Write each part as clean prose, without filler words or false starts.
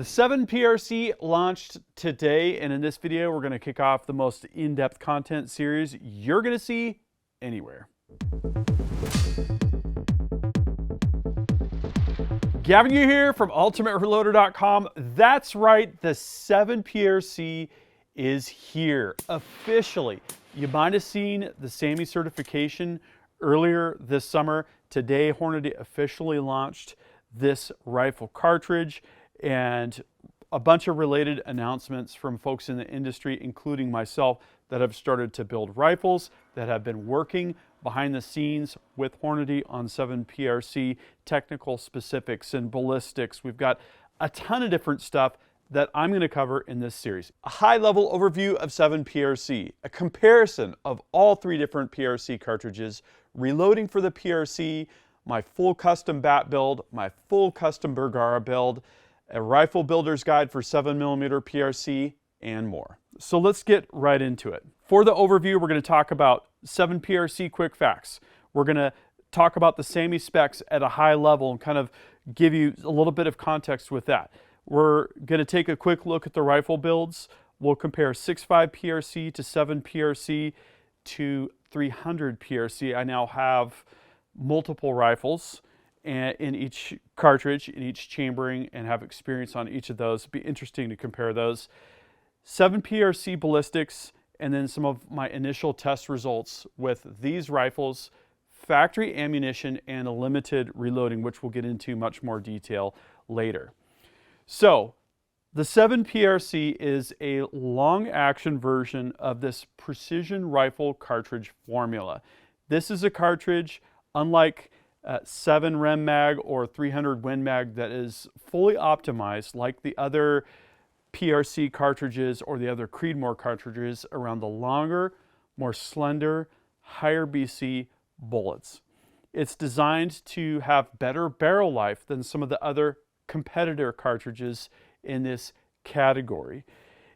The 7 PRC launched today, and in this video we're going to kick off the most in-depth content series you're going to see anywhere. Gavin, you here from UltimateReloader.com. That's right, the 7 PRC is here officially. You might have seen the SAMI certification earlier this summer. Today, Hornady officially launched this rifle cartridge, and a bunch of related announcements from folks in the industry, including myself, that have started to build rifles, that have been working behind the scenes with Hornady on 7 PRC, technical specifics and ballistics. We've got a ton of different stuff that I'm going to cover in this series. A high-level overview of 7 PRC, a comparison of all 3 different PRC cartridges, reloading for the PRC, my full custom bat build, my full custom Bergara build, a rifle builder's guide for 7mm PRC, and more. So let's get right into it. For the overview, we're going to talk about 7 PRC quick facts. We're going to talk about the SAMI specs at a high level and kind of give you a little bit of context with that. We're going to take a quick look at the rifle builds. We'll compare 6.5 PRC to 7 PRC to 300 PRC. I now have multiple rifles in each cartridge, in each chambering, and have experience on each of those. It'd be interesting to compare those. 7 PRC ballistics, and then some of my initial test results with these rifles, factory ammunition, and a limited reloading, which we'll get into much more detail later. So, the 7 PRC is a long-action version of this precision rifle cartridge formula. This is a cartridge, unlike 7 Rem Mag or 300 Win Mag, that is fully optimized like the other PRC cartridges or the other Creedmoor cartridges around the longer, more slender, higher BC bullets. It's designed to have better barrel life than some of the other competitor cartridges in this category.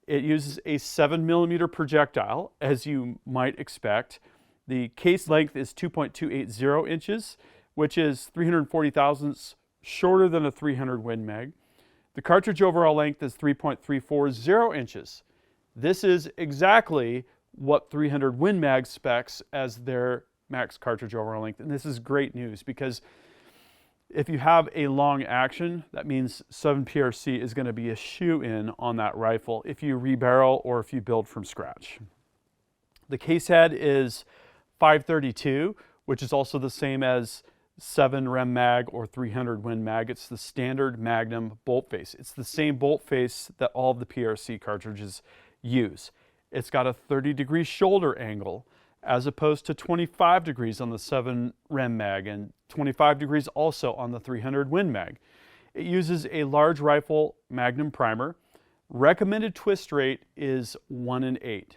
It uses a 7mm projectile, as you might expect. The case length is 2.280 inches, which is 340 thousandths shorter than a 300 Win Mag. The cartridge overall length is 3.340 inches. This is exactly what 300 Win Mag specs as their max cartridge overall length. And this is great news, because if you have a long action, that means 7 PRC is going to be a shoe-in on that rifle if you rebarrel or if you build from scratch. The case head is 532, which is also the same as 7 Rem Mag or 300 Win Mag. It's the standard Magnum bolt face. It's the same bolt face that all of the PRC cartridges use. It's got a 30-degree shoulder angle as opposed to 25 degrees on the 7 Rem Mag and 25 degrees also on the 300 Win Mag. It uses a large rifle Magnum primer. Recommended twist rate is 1-in-8.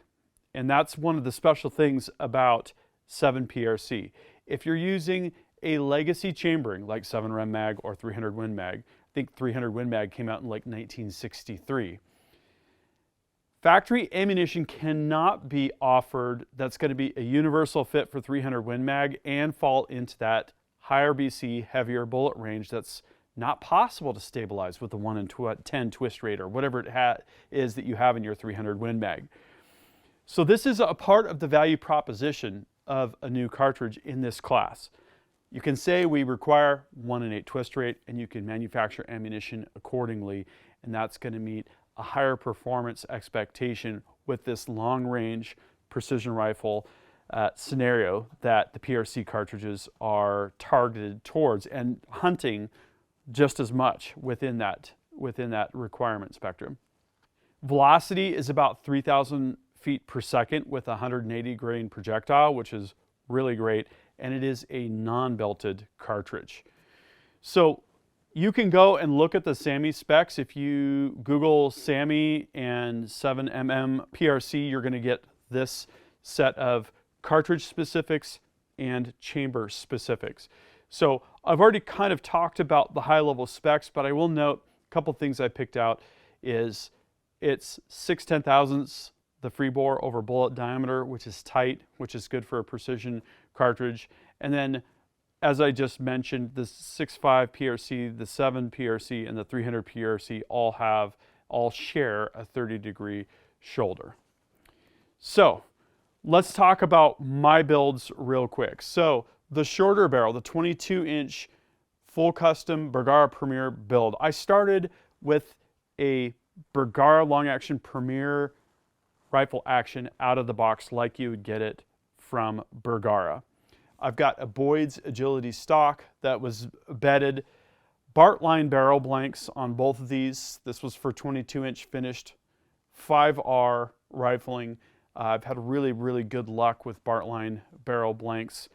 And that's one of the special things about 7 PRC. If you're using a legacy chambering like 7 Rem Mag or 300 Win Mag, I think 300 Win Mag came out in like 1963. Factory ammunition cannot be offered that's going to be a universal fit for 300 Win Mag and fall into that higher BC, heavier bullet range that's not possible to stabilize with the 1-in-10 twist rate or whatever it is that you have in your 300 Win Mag. So this is a part of the value proposition of a new cartridge in this class. You can say we require 1-in-8 twist rate, and you can manufacture ammunition accordingly, and that's going to meet a higher performance expectation with this long-range precision rifle scenario that the PRC cartridges are targeted towards and hunting just as much within that requirement spectrum. Velocity is about 3,000 feet per second with a 180 grain projectile, which is really great, and it is a non-belted cartridge. So you can go and look at the SAMI specs. If you Google SAMI and 7mm PRC, you're going to get this set of cartridge specifics and chamber specifics. So I've already kind of talked about the high-level specs, but I will note a couple things I picked out is it's 6/10,000ths the free bore over bullet diameter, which is tight, which is good for a precision cartridge. And then as I just mentioned, the 6.5 PRC, the 7 PRC, and the 300 PRC all share a 30-degree shoulder. So let's talk about my builds real quick. So the shorter barrel, the 22-inch full custom Bergara Premier build. I started with a Bergara long action Premier rifle action out of the box like you would get it from Bergara. I've got a Boyd's agility stock that was bedded, Bartline barrel blanks on both of these. This was for 22-inch finished 5R rifling. I've had really, really good luck with Bartline barrel blanks.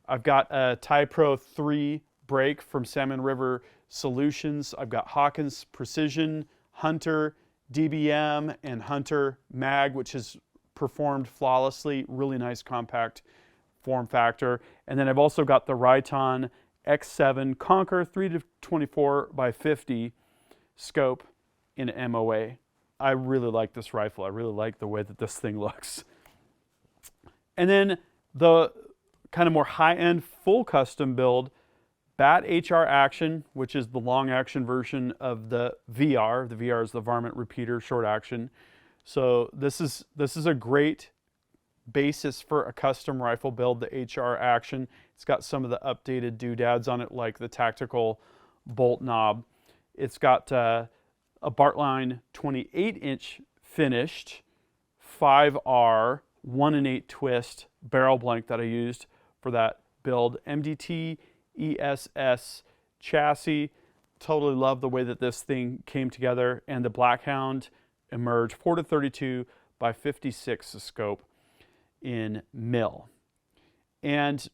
I've got a Typro 3 brake from Salmon River Solutions. I've got Hawkins Precision, Hunter, DBM, and Hunter Mag, which has performed flawlessly. Really nice compact form factor. And then I've also got the Riton X7 Conquer 3-24 by 50 scope in MOA. I really like this rifle. I really like the way that this thing looks. And then the kind of more high-end full custom build, Bat HR Action, which is the long action version of the VR. The VR is the Varmint Repeater short action. So this is a great basis for a custom rifle build, the HR Action. It's got some of the updated doodads on it, like the tactical bolt knob. It's got a Bartline 28-inch finished 5R 1-8 twist barrel blank that I used for that build. MDT ESS chassis. Totally love the way that this thing came together. And the Blackhound Emerge 4-32 by 56 scope in mil. And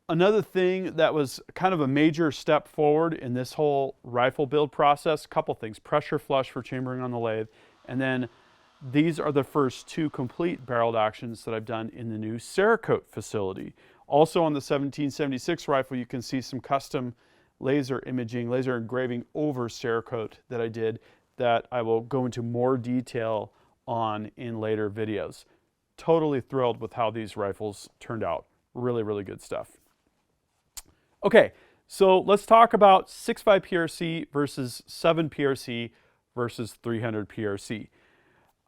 another thing that was kind of a major step forward in this whole rifle build process, a couple things. Pressure flush for chambering on the lathe, and then these are the first two complete barreled actions that I've done in the new Cerakote facility. Also on the 1776 rifle, you can see some custom laser imaging, laser engraving over Cerakote that I did that I will go into more detail on in later videos. Totally thrilled with how these rifles turned out. Really, really good stuff. Okay, so let's talk about 6.5 PRC versus 7 PRC versus 300 PRC.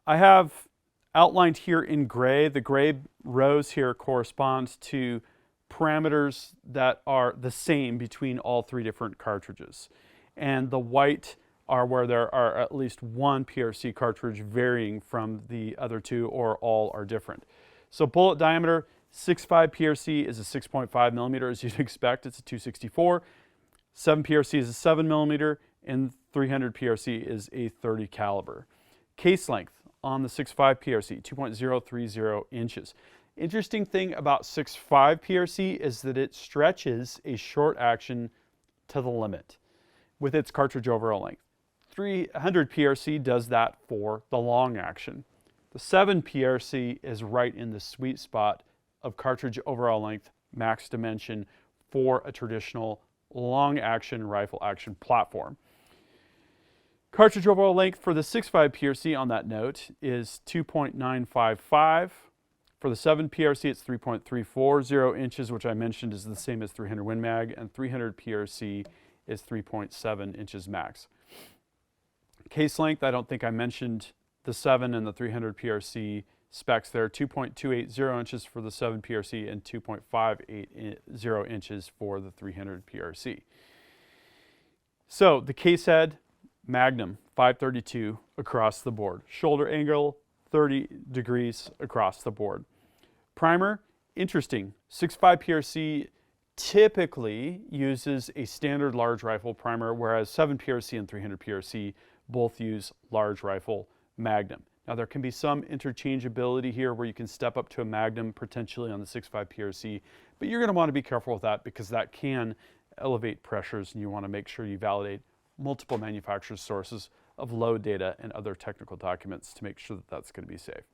I have outlined here in gray. The gray rows here correspond to parameters that are the same between all three different cartridges. And the white are where there are at least one PRC cartridge varying from the other two, or all are different. So bullet diameter, 6.5 PRC is a 6.5 millimeter, as you'd expect. It's a 264. 7 PRC is a 7 millimeter, and 300 PRC is a 30 caliber. Case length on the 6.5 PRC, 2.030 inches. Interesting thing about 6.5 PRC is that it stretches a short action to the limit with its cartridge overall length. 300 PRC does that for the long action. The 7 PRC is right in the sweet spot of cartridge overall length, max dimension for a traditional long action rifle action platform. Cartridge overall length for the 6.5 PRC on that note is 2.955. For the 7 PRC, it's 3.340 inches, which I mentioned is the same as 300 Win Mag, and 300 PRC is 3.7 inches max. Case length, I don't think I mentioned the 7 and the 300 PRC specs there. 2.280 inches for the 7 PRC and 2.580 inches for the 300 PRC. So the case head, Magnum, 532 across the board. Shoulder angle, 30 degrees across the board. Primer, interesting. 6.5 PRC typically uses a standard large rifle primer, whereas 7 PRC and 300 PRC both use large rifle Magnum. Now there can be some interchangeability here where you can step up to a Magnum potentially on the 6.5 PRC, but you're going to want to be careful with that because that can elevate pressures, and you want to make sure you validate multiple manufacturer sources of load data and other technical documents to make sure that that's going to be safe.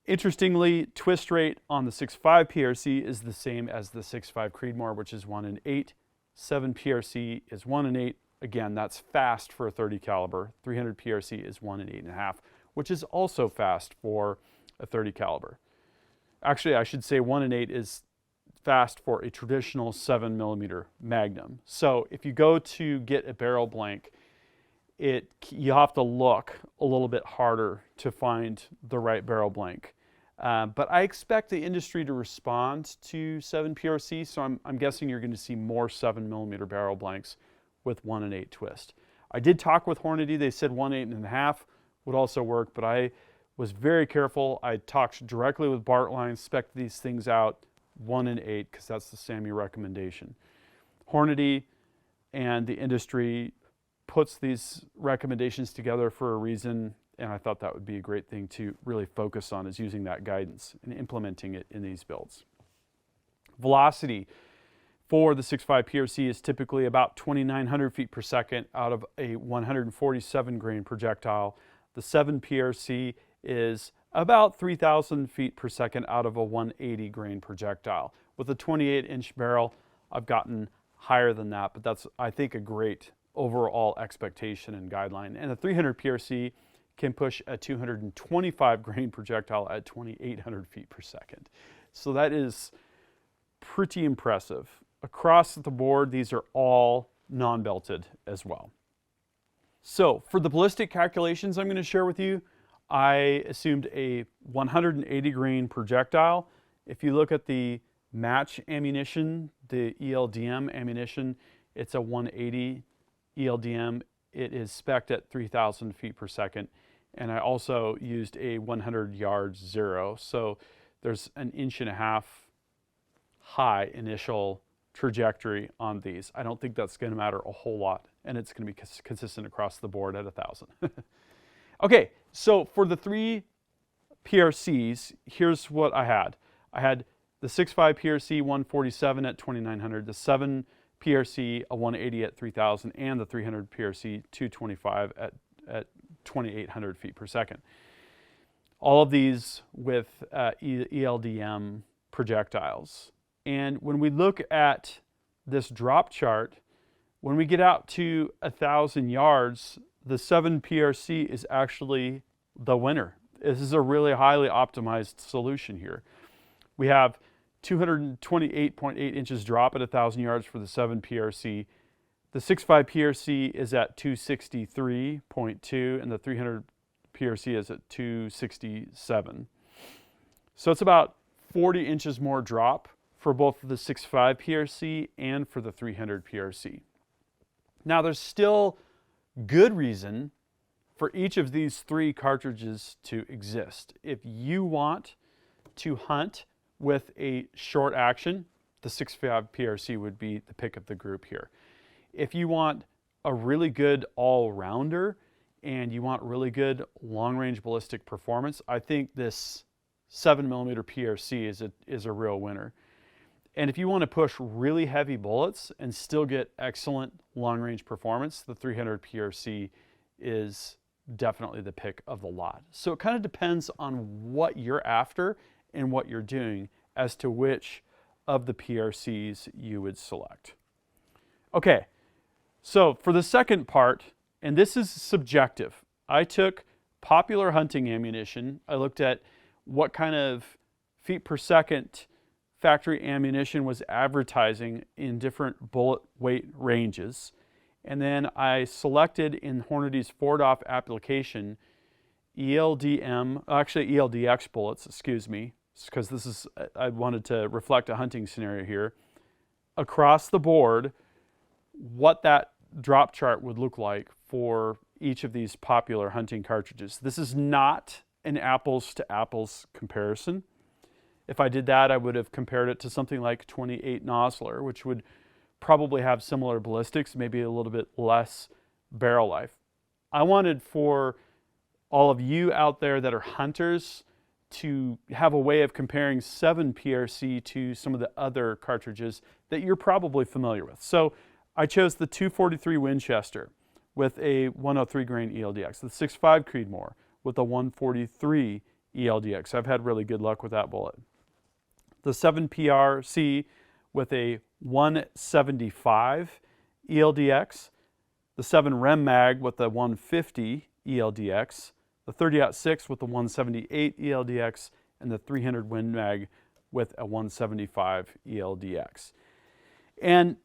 Interestingly, twist rate on the 6.5 PRC is the same as the 6.5 Creedmoor, which is 1-in-8. 7 PRC is 1-in-8. Again, that's fast for a 30 caliber. 300 PRC is 1-in-8.5, which is also fast for a 30 caliber. Actually, I should say 1-in-8 is fast for a traditional 7mm Magnum. So if you go to get a barrel blank, you have to look a little bit harder to find the right barrel blank. But I expect the industry to respond to 7 PRC, so I'm guessing you're going to see more 7mm barrel blanks with 1 1/8 twist. I did talk with Hornady. They said 1 1/8 would also work, but I was very careful. I talked directly with Bartline, spec'd these things out 1 1/8 because that's the SAMI recommendation. Hornady and the industry puts these recommendations together for a reason, and I thought that would be a great thing to really focus on, is using that guidance and implementing it in these builds. Velocity for the 6.5 PRC is typically about 2,900 feet per second out of a 147 grain projectile. The 7 PRC is about 3,000 feet per second out of a 180 grain projectile. With a 28-inch barrel, I've gotten higher than that, but that's, I think, a great overall expectation and guideline. And the 300 PRC can push a 225 grain projectile at 2,800 feet per second. So that is pretty impressive. Across the board, these are all non-belted as well. So for the ballistic calculations I'm going to share with you, I assumed a 180 grain projectile. If you look at the match ammunition, the ELDM ammunition, it's a 180 ELDM. It is spec'd at 3,000 feet per second. And I also used a 100 yards zero. So there's an 1.5 inch high initial trajectory on these. I don't think that's going to matter a whole lot. And it's going to be consistent across the board at 1,000. Okay, so for the 3 PRCs, here's what I had. I had the 6.5 PRC 147 at 2,900, the 7 PRC a 180 at 3,000, and the 300 PRC 225 at 2,800 feet per second. All of these with ELDM projectiles. And when we look at this drop chart, when we get out to 1,000 yards, the 7 PRC is actually the winner. This is a really highly optimized solution here. We have 228.8 inches drop at 1,000 yards for the 7 PRC. The 6.5 PRC is at 263.2, and the 300 PRC is at 267. So it's about 40 inches more drop for both the 6.5 PRC and for the 300 PRC. Now there's still good reason for each of these 3 cartridges to exist. If you want to hunt with a short action, the 6.5 PRC would be the pick of the group here. If you want a really good all-rounder and you want really good long-range ballistic performance, I think this 7mm PRC is a real winner. And if you want to push really heavy bullets and still get excellent long-range performance, the 300 PRC is definitely the pick of the lot. So it kind of depends on what you're after and what you're doing as to which of the PRCs you would select. Okay, so for the second part, and this is subjective, I took popular hunting ammunition. I looked at what kind of feet per second factory ammunition was advertising in different bullet weight ranges. And then I selected in Hornady's Ford-off application ELDX bullets, excuse me, because this is, I wanted to reflect a hunting scenario here, across the board, what that drop chart would look like for each of these popular hunting cartridges. This is not an apples to apples comparison. If I did that, I would have compared it to something like 28 Nosler, which would probably have similar ballistics, maybe a little bit less barrel life. I wanted for all of you out there that are hunters to have a way of comparing 7 PRC to some of the other cartridges that you're probably familiar with. So I chose the 243 Winchester with a 103 grain ELDX, the 6.5 Creedmoor with a 143 ELDX. I've had really good luck with that bullet. The 7 PRC with a 175 ELDX, the 7 Rem Mag with the 150 ELDX, the 30-06 with the 178 ELDX, and the 300 Win Mag with a 175 ELDX. And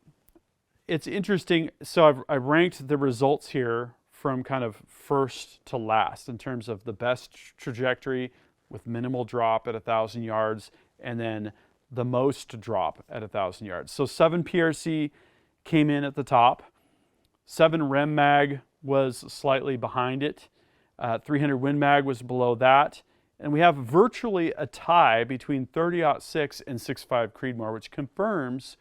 it's interesting, so I've ranked the results here from kind of first to last in terms of the best trajectory with minimal drop at 1,000 yards, and then the most drop at 1,000 yards. So 7 PRC came in at the top. 7 Rem Mag was slightly behind it. 300 Win Mag was below that. And we have virtually a tie between 30-06 and 6.5 Creedmoor, which confirms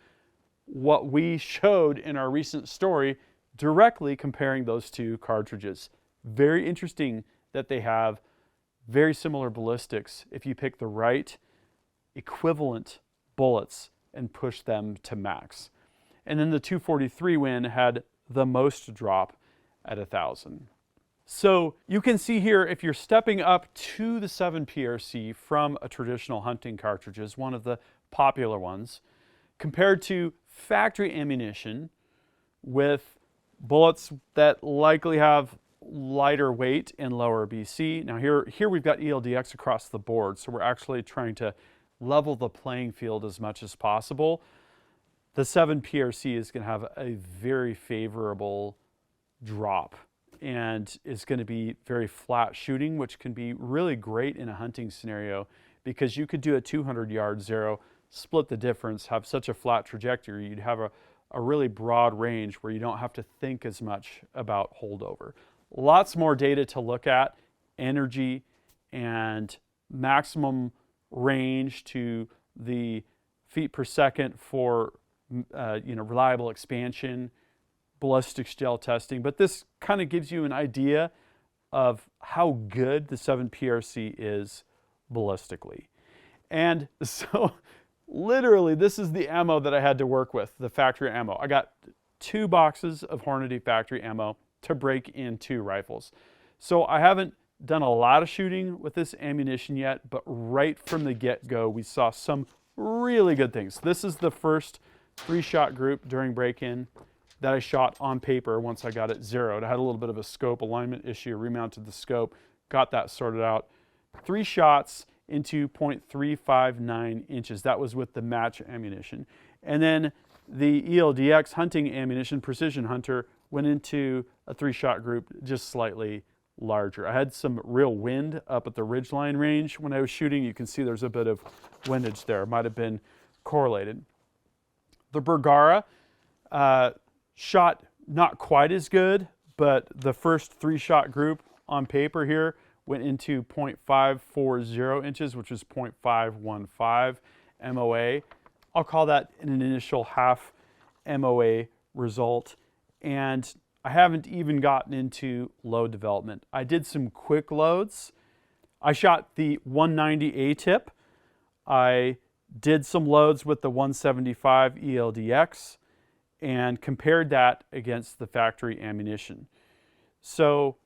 what we showed in our recent story, directly comparing those two cartridges. Very interesting that they have very similar ballistics if you pick the right equivalent bullets and push them to max. And then the 243 Win had the most drop at 1,000. So you can see here, if you're stepping up to the 7 PRC from a traditional hunting cartridges, one of the popular ones, compared to factory ammunition with bullets that likely have lighter weight and lower BC. Now here we've got ELDX across the board, so we're actually trying to level the playing field as much as possible. The 7 PRC is going to have a very favorable drop and is going to be very flat shooting, which can be really great in a hunting scenario because you could do a 200-yard zero, split the difference, have such a flat trajectory, you'd have a really broad range where you don't have to think as much about holdover. Lots more data to look at, energy and maximum range to the feet per second for reliable expansion, ballistics gel testing. But this kind of gives you an idea of how good the 7 PRC is ballistically. And so literally this is the ammo that I had to work with, the factory ammo. I got 2 boxes of Hornady factory ammo to break in 2 rifles. So I haven't done a lot of shooting with this ammunition yet, but right from the get-go, we saw some really good things. This is the first 3-shot group during break-in that I shot on paper once I got it zeroed. I had a little bit of a scope alignment issue, remounted the scope, got that sorted out. 3 shots into .359 inches. That was with the match ammunition. And then the ELDX hunting ammunition, Precision Hunter, went into a 3-shot group just slightly larger. I had some real wind up at the ridgeline range when I was shooting. You can see there's a bit of windage there. Might have been correlated. The Bergara shot not quite as good, but the first 3-shot group on paper here went into .540 inches, which is .515 MOA. I'll call that an initial half MOA result. And I haven't even gotten into load development. I did some quick loads. I shot the 190 A-tip. I did some loads with the 175 ELDX and compared that against the factory ammunition. So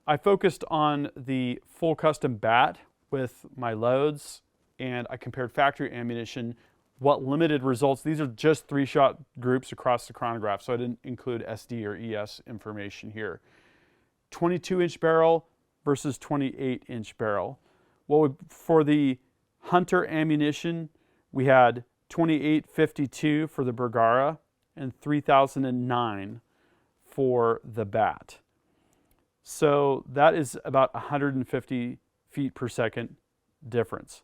I focused on the full custom bat with my loads, and I compared factory ammunition. What limited results, these are just 3-shot groups across the chronograph, so I didn't include SD or ES information here. 22-inch barrel versus 28-inch barrel. Well, for the Hunter ammunition, we had 2852 for the Bergara and 3009 for the bat. So that is about 150 feet per second difference.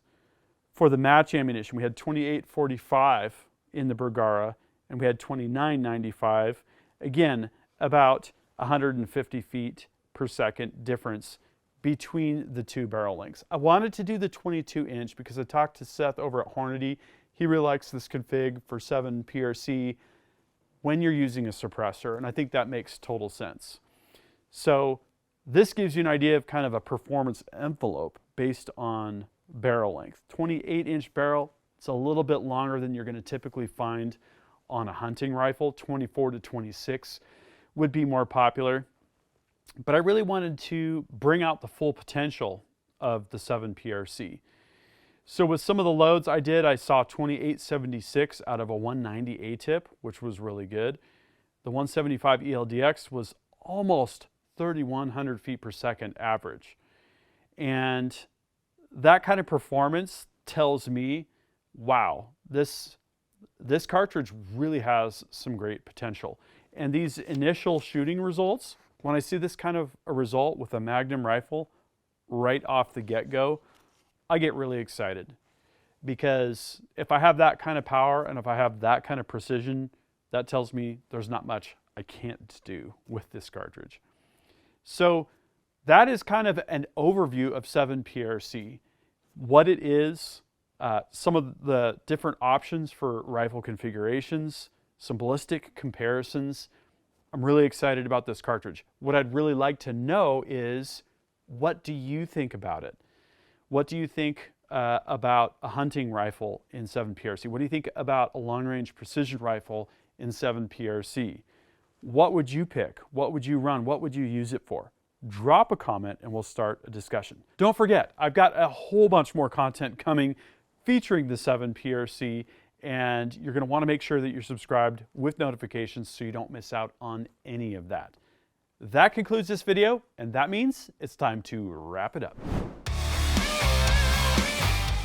For the match ammunition, we had 2845 in the Bergara and we had 2995. Again, about 150 feet per second difference between the 2 barrel lengths. I wanted to do the 22-inch because I talked to Seth over at Hornady. He really likes this config for 7 PRC when you're using a suppressor, and I think that makes total sense. So this gives you an idea of kind of a performance envelope based on barrel length. 28-inch barrel, it's a little bit longer than you're going to typically find on a hunting rifle. 24 to 26 would be more popular. But I really wanted to bring out the full potential of the 7 PRC. So with some of the loads I did, I saw 2876 out of a 190 A-tip, which was really good. The 175 ELDX was almost 3,100 feet per second average. And that kind of performance tells me wow, this cartridge really has some great potential. And these initial shooting results, when I see this kind of a result with a Magnum rifle right off the get-go, I get really excited. Because if I have that kind of power and if I have that kind of precision, that tells me there's not much I can't do with this cartridge. So that is kind of an overview of 7 PRC, what it is, some of the different options for rifle configurations, some ballistic comparisons. I'm really excited about this cartridge. What I'd really like to know is, what do you think about it? What do you think about a hunting rifle in 7 PRC? What do you think about a long-range precision rifle in 7 PRC? What would you pick? What would you run? What would you use it for? Drop a comment and we'll start a discussion. Don't forget, I've got a whole bunch more content coming featuring the 7 PRC, and you're going to want to make sure that you're subscribed with notifications so you don't miss out on any of that. That concludes this video, and that means it's time to wrap it up.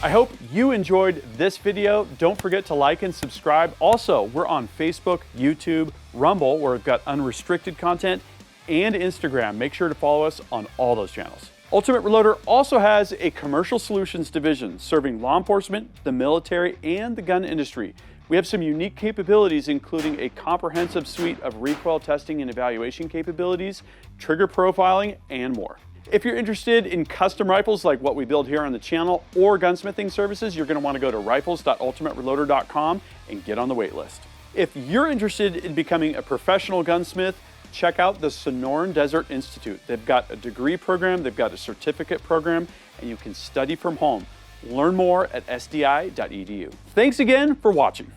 I hope you enjoyed this video. Don't forget to like and subscribe. Also, we're on Facebook, YouTube, Rumble, where we've got unrestricted content, and Instagram. Make sure to follow us on all those channels. Ultimate Reloader also has a commercial solutions division serving law enforcement, the military, and the gun industry. We have some unique capabilities, including a comprehensive suite of recoil testing and evaluation capabilities, trigger profiling, and more. If you're interested in custom rifles like what we build here on the channel or gunsmithing services, you're going to want to go to rifles.ultimatereloader.com and get on the wait list. If you're interested in becoming a professional gunsmith, check out the Sonoran Desert Institute. They've got a degree program, they've got a certificate program, and you can study from home. Learn more at sdi.edu. Thanks again for watching.